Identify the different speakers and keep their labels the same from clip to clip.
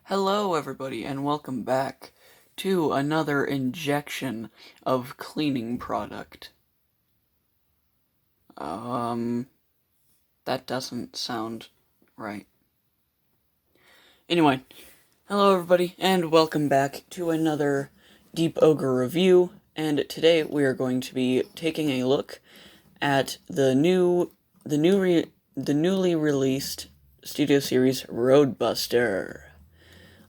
Speaker 1: Hello, everybody, and welcome back to another injection of cleaning product. That doesn't sound right. Anyway, hello, everybody, and welcome back to another Deep Ogre review. And today we are going to be taking a look at the newly released Studio Series Roadbuster.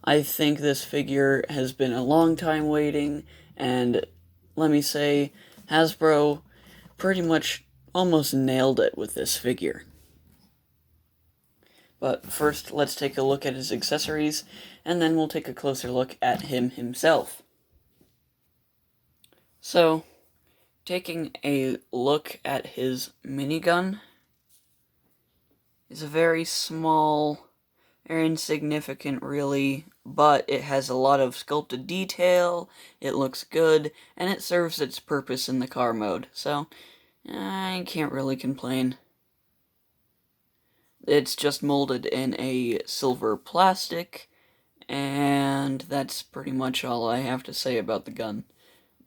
Speaker 1: I think this figure has been a long time waiting, and let me say, Hasbro pretty much almost nailed it with this figure. But first, let's take a look at his accessories, and then we'll take a closer look at him himself. So, taking a look at his minigun, is a very small, very insignificant really, but it has a lot of sculpted detail, it looks good, and it serves its purpose in the car mode, so I can't really complain. It's just molded in a silver plastic, and that's pretty much all I have to say about the gun.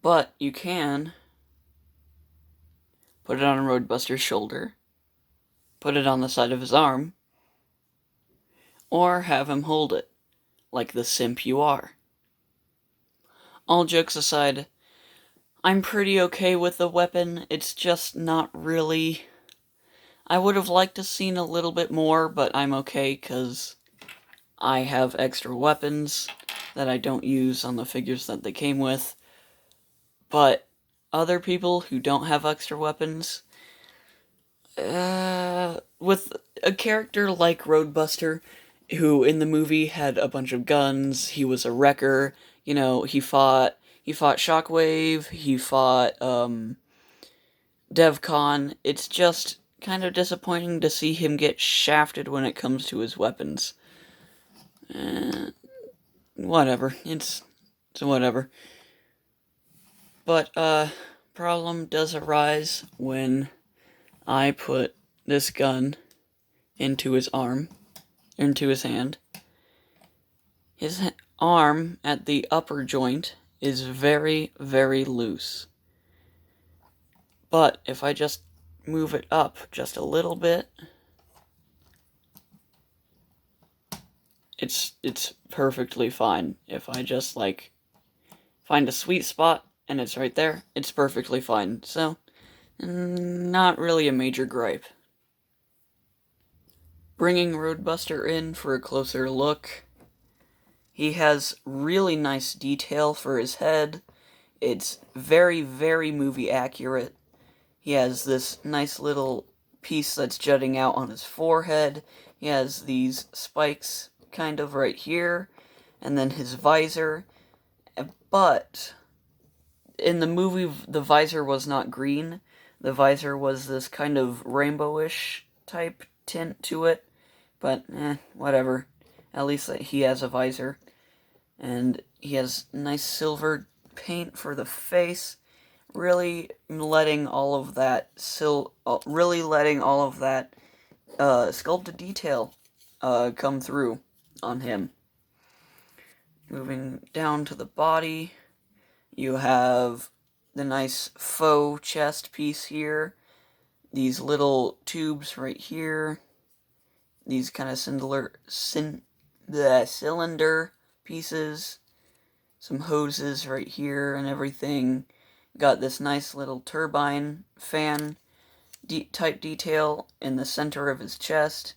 Speaker 1: But you can put it on a Roadbuster's shoulder, put it on the side of his arm, or have him hold it, like the simp you are. All jokes aside, I'm pretty okay with the weapon. It's just not really... I would have liked to seen a little bit more, but I'm okay because I have extra weapons that I don't use on the figures that they came with. But other people who don't have extra weapons, with a character like Roadbuster, who in the movie had a bunch of guns, he was a wrecker, you know, he fought Shockwave, he fought, DevCon. It's just kind of disappointing to see him get shafted when it comes to his weapons. Whatever. It's whatever. But, problem does arise when I put this gun into his arm, into his hand. His arm at the upper joint is very, very loose. But if I just move it up just a little bit, it's perfectly fine. If I just, like, find a sweet spot and it's right there, it's perfectly fine. So, not really a major gripe. Bringing Roadbuster in for a closer look, he has really nice detail for his head. It's very, very movie accurate. He has this nice little piece that's jutting out on his forehead. He has these spikes kind of right here, and then his visor. But in the movie, the visor was not green. The visor was this kind of rainbowish type tint to it. But, whatever. At least he has a visor. And he has nice silver paint for the face. Really letting all of that sculpted detail come through on him. Moving down to the body, you have the nice faux chest piece here, these little tubes right here, these kind of cylinder pieces, some hoses right here and everything. Got this nice little turbine fan type detail in the center of his chest.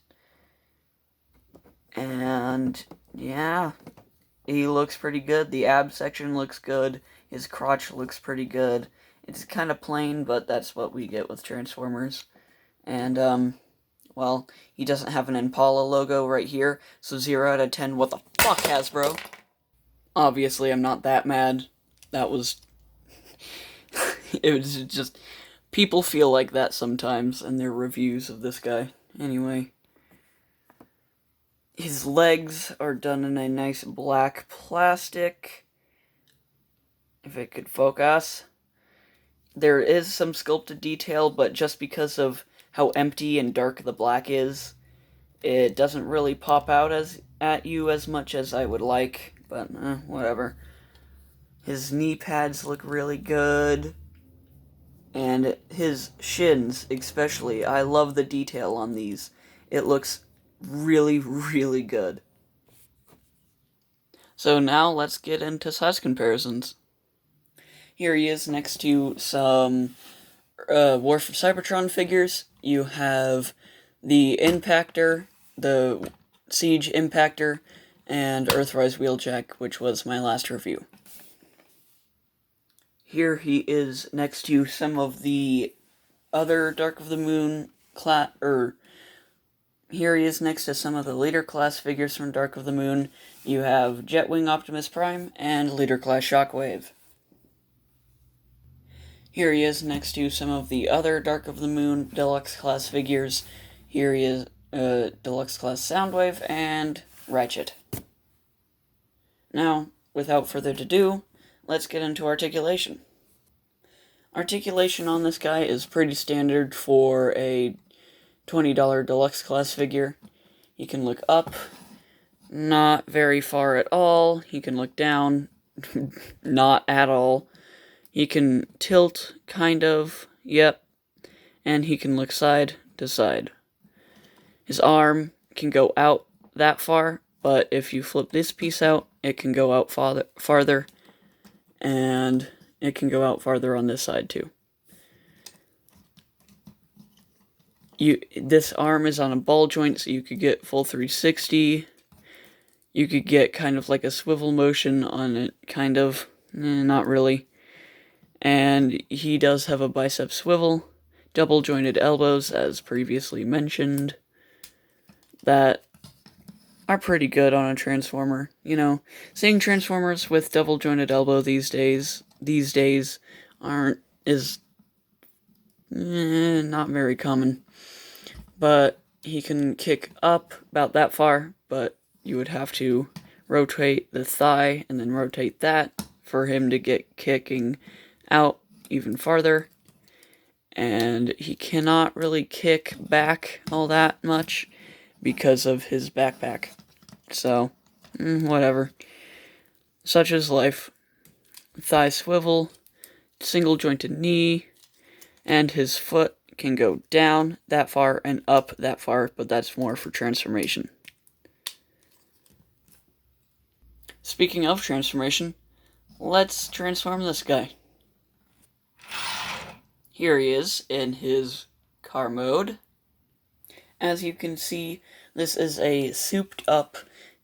Speaker 1: And yeah, he looks pretty good. The ab section looks good. His crotch looks pretty good. It's kind of plain, but that's what we get with Transformers. And, well, he doesn't have an Impala logo right here, so 0 out of 10, what the fuck, Hasbro? Obviously, I'm not that mad. That was... it was just... people feel like that sometimes in their reviews of this guy. Anyway. His legs are done in a nice black plastic. If it could focus. There is some sculpted detail, but just because of how empty and dark the black is, it doesn't really pop out at you as much as I would like, but whatever. His knee pads look really good, and his shins especially. I love the detail on these. It looks really, really good. So now let's get into size comparisons. Here he is next to some War for Cybertron figures. You have the Impactor, the Siege Impactor, and Earthrise Wheeljack, which was my last review. Here he is next to some of the other Dark of the Moon class, here he is next to some of the Leader class figures from Dark of the Moon. You have Jetwing Optimus Prime and Leader class Shockwave. Here he is next to some of the other Dark of the Moon Deluxe class figures. Here he is Deluxe class Soundwave and Ratchet. Now, without further ado, let's get into articulation. Articulation on this guy is pretty standard for a $20 Deluxe class figure. He can look up, not very far at all. He can look down, not at all. He can tilt, kind of, yep. And he can look side to side. His arm can go out that far, but if you flip this piece out, it can go out farther, and it can go out farther on this side too. This arm is on a ball joint, so you could get full 360. You could get kind of like a swivel motion on it, kind of, not really. And he does have a bicep swivel, double jointed elbows, as previously mentioned, that are pretty good on a Transformer. You know, seeing Transformers with double jointed elbow these days is not very common. But he can kick up about that far, but you would have to rotate the thigh and then rotate that for him to get kicking out even farther. And he cannot really kick back all that much because of his backpack. So, whatever. Such is life. Thigh swivel, single jointed knee, and his foot can go down that far and up that far, but that's more for transformation. Speaking of transformation, let's transform this guy. Here he is in his car mode. As you can see, this is a souped up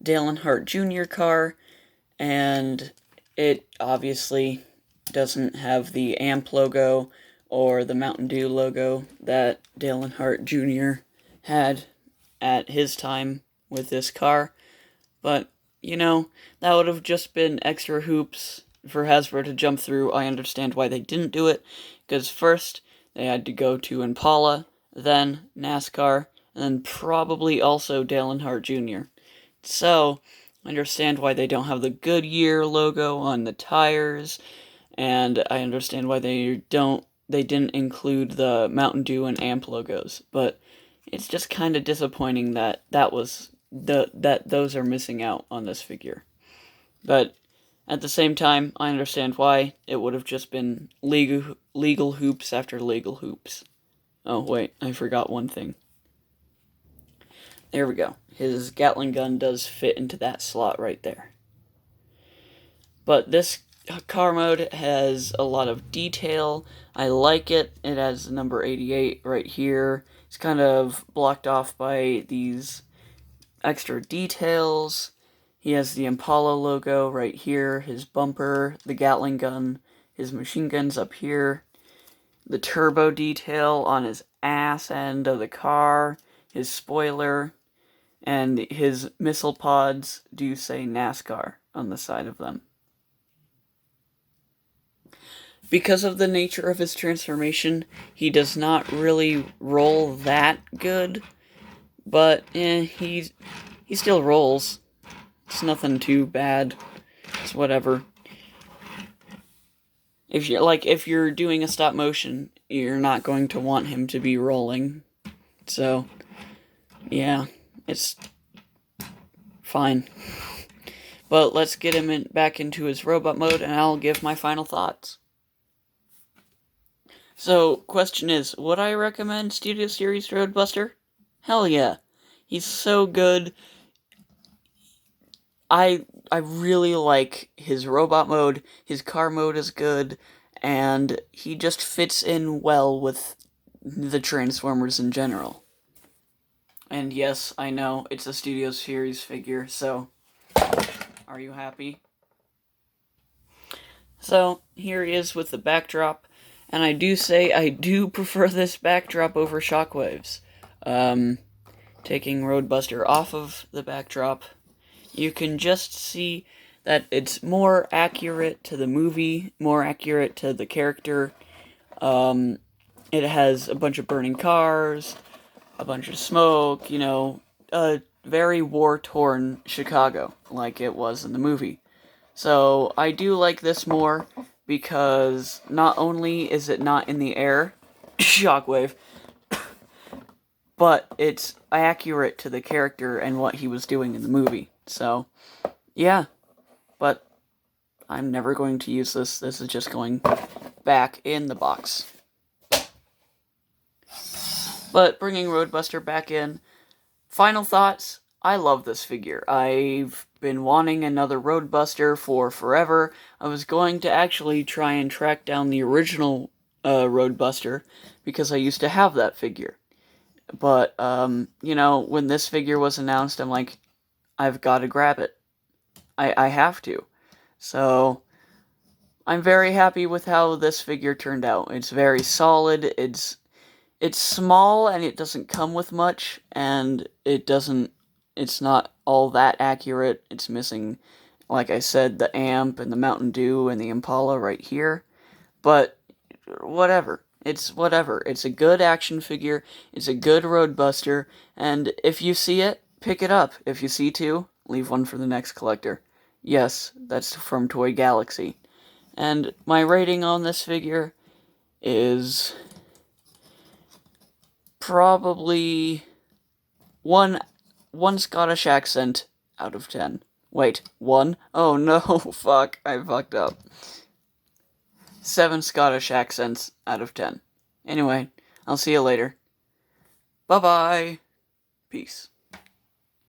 Speaker 1: Dale Earnhardt Jr. car, and it obviously doesn't have the AMP logo or the Mountain Dew logo that Dale Earnhardt Jr. had at his time with this car. But, you know, that would have just been extra hoops for Hasbro to jump through. I understand why they didn't do it, because first they had to go to Impala, then NASCAR, and then probably also Dale Earnhardt Jr. So, I understand why they don't have the Goodyear logo on the tires, and I understand why they didn't include the Mountain Dew and AMP logos, but it's just kind of disappointing that those are missing out on this figure. But at the same time, I understand why. It would have just been legal hoops after legal hoops. Oh wait, I forgot one thing. There we go. His Gatling gun does fit into that slot right there. But this car mode has a lot of detail. I like it. It has number 88 right here. It's kind of blocked off by these extra details. He has the Impala logo right here, his bumper, the Gatling gun, his machine guns up here, the turbo detail on his ass end of the car, his spoiler, and his missile pods do say NASCAR on the side of them. Because of the nature of his transformation, he does not really roll that good, but he still rolls. It's nothing too bad. It's whatever. If you're doing a stop motion, you're not going to want him to be rolling. So, yeah, it's Fine. But let's get him back into his robot mode, and I'll give my final thoughts. So, question is, would I recommend Studio Series Roadbuster? Hell yeah. He's so good. I really like his robot mode, his car mode is good, and he just fits in well with the Transformers in general. And yes, I know, it's a Studio Series figure, so are you happy? So, here he is with the backdrop, and I do say I do prefer this backdrop over Shockwave's. Taking Roadbuster off of the backdrop, you can just see that it's more accurate to the movie, more accurate to the character. It has a bunch of burning cars, a bunch of smoke, a very war-torn Chicago, like it was in the movie. So, I do like this more, because not only is it not in the air, Shockwave, but it's accurate to the character and what he was doing in the movie. So, yeah, but I'm never going to use this. This is just going back in the box. But bringing Roadbuster back in, final thoughts, I love this figure. I've been wanting another Roadbuster for forever. I was going to actually try and track down the original Roadbuster, because I used to have that figure. But, when this figure was announced, I'm like, I've got to grab it. I have to. So, I'm very happy with how this figure turned out. It's very solid, it's small, and it doesn't come with much, and it's not all that accurate. It's missing, like I said, the amp, and the Mountain Dew, and the Impala right here. But, whatever. It's whatever. It's a good action figure, it's a good Roadbuster, and if you see it, pick it up. If you see two, leave one for the next collector. Yes, that's from Toy Galaxy. And my rating on this figure is probably one Scottish accent out of 10. Wait, one? Oh no, fuck, I fucked up. 7 Scottish accents out of 10. Anyway, I'll see you later. Bye-bye. Peace.